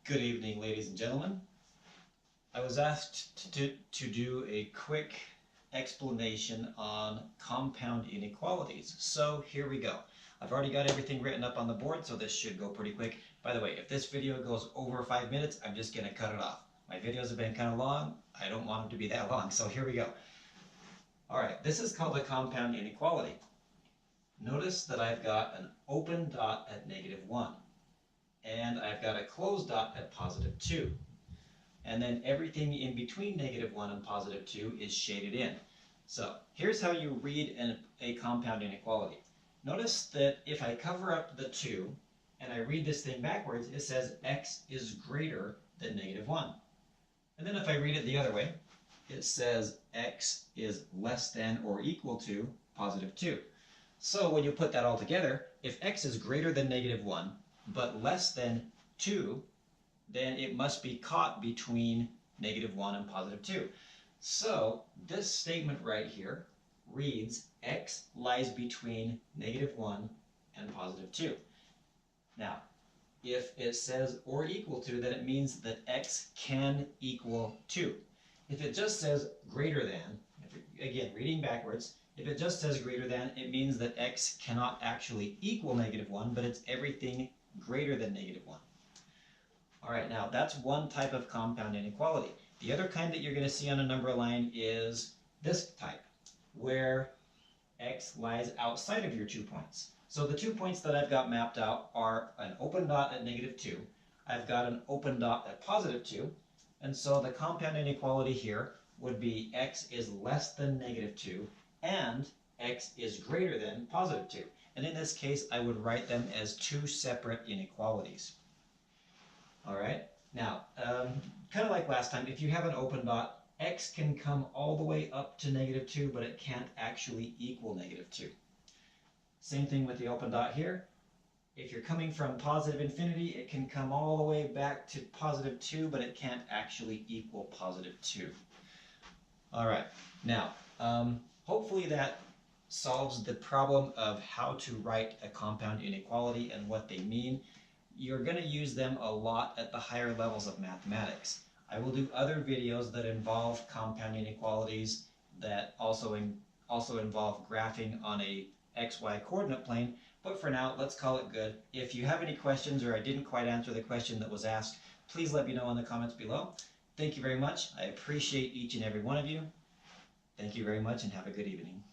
Good evening, ladies and gentlemen. I was asked to do a quick explanation on compound inequalities. So here we go. I've already got everything written up on the board, so this should go pretty quick. By the way, if this video goes over 5 minutes, I'm just going to cut it off. My videos have been kind of long. I don't want them to be that long, so here we go. All right, this is called a compound inequality. Notice that I've got an open dot at -1. And I've got a closed dot at +2. And then everything in between -1 and +2 is shaded in. So here's how you read a compound inequality. Notice that if I cover up the 2 and I read this thing backwards, it says x is greater than -1. And then if I read it the other way, it says x is less than or equal to +2. So when you put that all together, if x is greater than -1, but less than 2, then it must be caught between -1 and +2. So this statement right here reads x lies between -1 and +2. Now, if it says or equal to, then it means that x can equal 2. If it just says greater than, again, reading backwards, if it just says greater than, it means that x cannot actually equal -1, but it's everything greater than -1. All right, now that's one type of compound inequality. The other kind that you're going to see on a number line is this type, where x lies outside of your 2 points. So the 2 points that I've got mapped out are an open dot at -2. I've got an open dot at +2. And so the compound inequality here would be x is less than -2 and x is greater than +2. And in this case, I would write them as 2 separate inequalities. All right, now, kind of like last time, if you have an open dot, x can come all the way up to -2, but it can't actually equal -2. Same thing with the open dot here. If you're coming from positive infinity, it can come all the way back to +2, but it can't actually equal +2. All right, now, hopefully that solves the problem of how to write a compound inequality and what they mean. You're going to use them a lot at the higher levels of mathematics. I will do other videos that involve compound inequalities that also involve graphing on a XY coordinate plane, but for now, let's call it good. If you have any questions or I didn't quite answer the question that was asked, please let me know in the comments below. Thank you very much. I appreciate each and every one of you. Thank you very much and have a good evening.